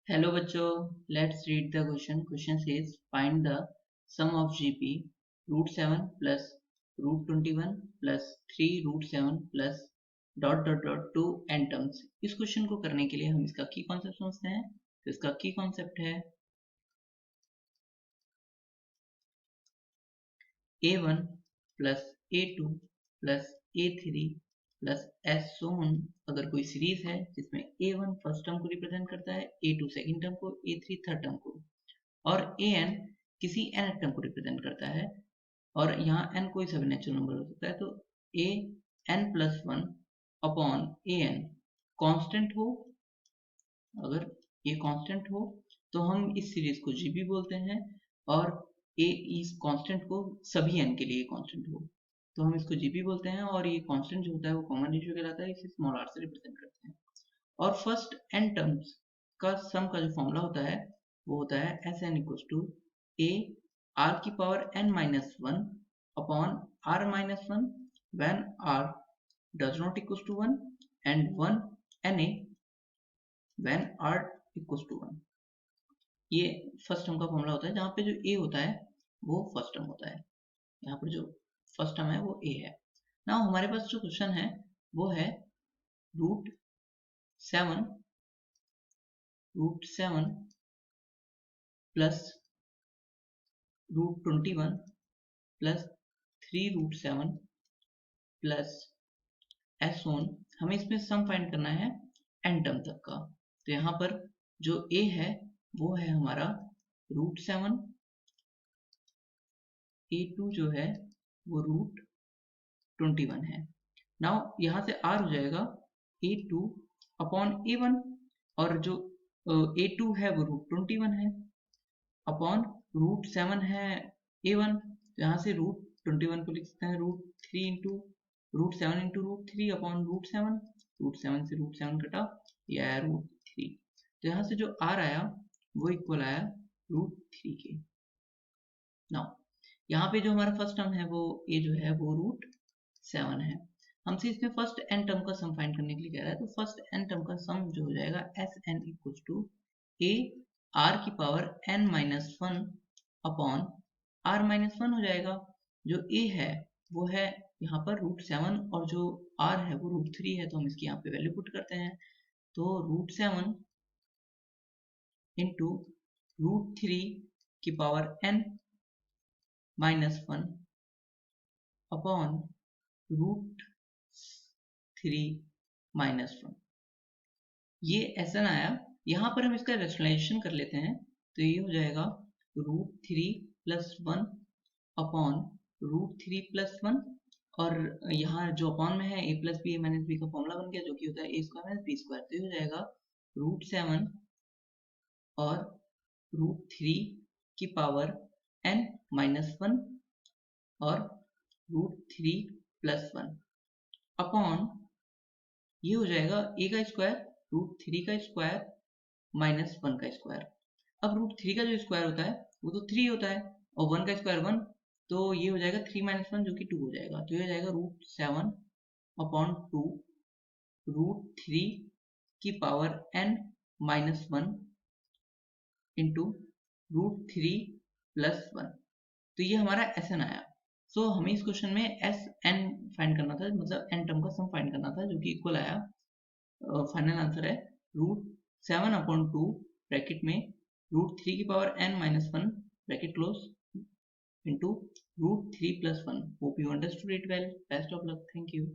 Hello बच्चों, let's read the question. Question says find the sum of GP root 7 plus root 21 plus 3 root 7 plus dot dot dot 2 n terms. इस question को करने के लिए हम इसका की कॉन्सेप्ट समझते हैं. तो इसका की कॉन्सेप्ट है a1 plus a2 plus a3 plus S सोन. अगर कोई सीरीज है जिसमें a1 फर्स्ट टर्म को रिप्रेजेंट करता है, a2 सेकंड टर्म को, a3 थर्ड टर्म को और an किसी n टर्म को रिप्रेजेंट करता है और यहाँ n कोई सा भी नेचुरल नंबर हो सकता है, तो a n plus one upon a n constant हो. अगर ये कांस्टेंट हो तो हम इस सीरीज को जीबी बोलते हैं और ए इस कांस्टेंट को सभी n के लिए कांस्टेंट हो तो हम इसको जीबी बोलते हैं और ये कांस्टेंट जो होता है वो कॉमन रेशियो कहलाता है. इसे स्मॉल r से रिप्रेजेंट करते हैं और फर्स्ट n टर्म्स का सम का जो फॉर्मूला होता है वो होता है S N equals to A R की power n minus one upon r minus one when r does not equals to one and one na when r equals to one. ये फर्स्ट टर्म का formula होता है जहाँ पे जो a होता है वो फर्स्ट टर्म होता है. यहाँ पर जो फर्स्ट टर्म है वो a है. नाउ हमारे पास जो क्वेश्चन है वो है root seven plus root 21 plus 3 root 7 plus S n. हमें इसमें सम फाइंड करना है n टर्म तक का. तो यहाँ पर जो a है वो है हमारा रूट 7, a2 जो है वो रूट 21 है. नाउ यहाँ से r हो जाएगा a2 अपॉन a1 और जो a2 है वो रूट 21 है अपॉन रूट 7 है a1. यहाँ से रूट 21 को लिख सकते हैं root 3 into root 7 into root 3 upon root 7. Root 7 से रूट 7 कटा, ये आया रूट 3. तो यहाँ से जो r आया वो इक्वल आया रूट 3 के. नाउ यहाँ पे जो हमारा फर्स्ट टर्म है वो a जो है वो रूट 7 है. हमसे इसमें फर्स्ट n टर्म का सम फाइंड करने के लिए कह रहा है. तो फर्स्ट n टर्म का सम जो हो जाएगा S n equal to a r की power n minus one upon r minus one हो जाएगा. जो a है वो है यहाँ पर रूट 7 और जो r है वो रूट 3 है तो हम इसकी यहाँ पे वैल्यू पुट करते हैं. तो रूट 7 इंटू रूट 3 की power n minus one upon root 3 minus one. ये ऐसा आया. यहाँ पर हम इसका रेशनलाइजेशन कर लेते हैं तो ये हो जाएगा root 3 plus one upon root 3 plus one और यहाँ जो अपॉन में है a plus B A minus B का फॉर्मूला बन गया जो कि होता है A square minus B square. तो ये हो जाएगा रूट 7 और रूट 3 की पावर n माइनस वन और रूट 3 प्लस वन अपॉन ये हो जाएगा a का स्क्वायर रूट 3 का स्क्वायर माइनस वन का स्क्वायर. अब रूट 3 का जो स्क्वायर होता है वो तो 3 होता है और वन का स्क्वायर वन, तो ये हो जाएगा 3 माइनस वन जो कि 2 हो जाएगा. तो ये हो जाएगा रूट 7 अपॉन 2 रूट 3 की power n minus one into root 3 plus one. तो ये हमारा एस एन आया. सो हमें इस क्वेश्चन में एस एन फाइंड करना था, मतलब एन टर्म का सम फाइंड करना था जो कि इक्वल आया. फाइनल आंसर है रूट 7 अपॉन 2 ब्रैकेट में रूट 3 की power n minus one bracket close into root 3 plus one. Hope you understood it well. Best of luck. Thank you.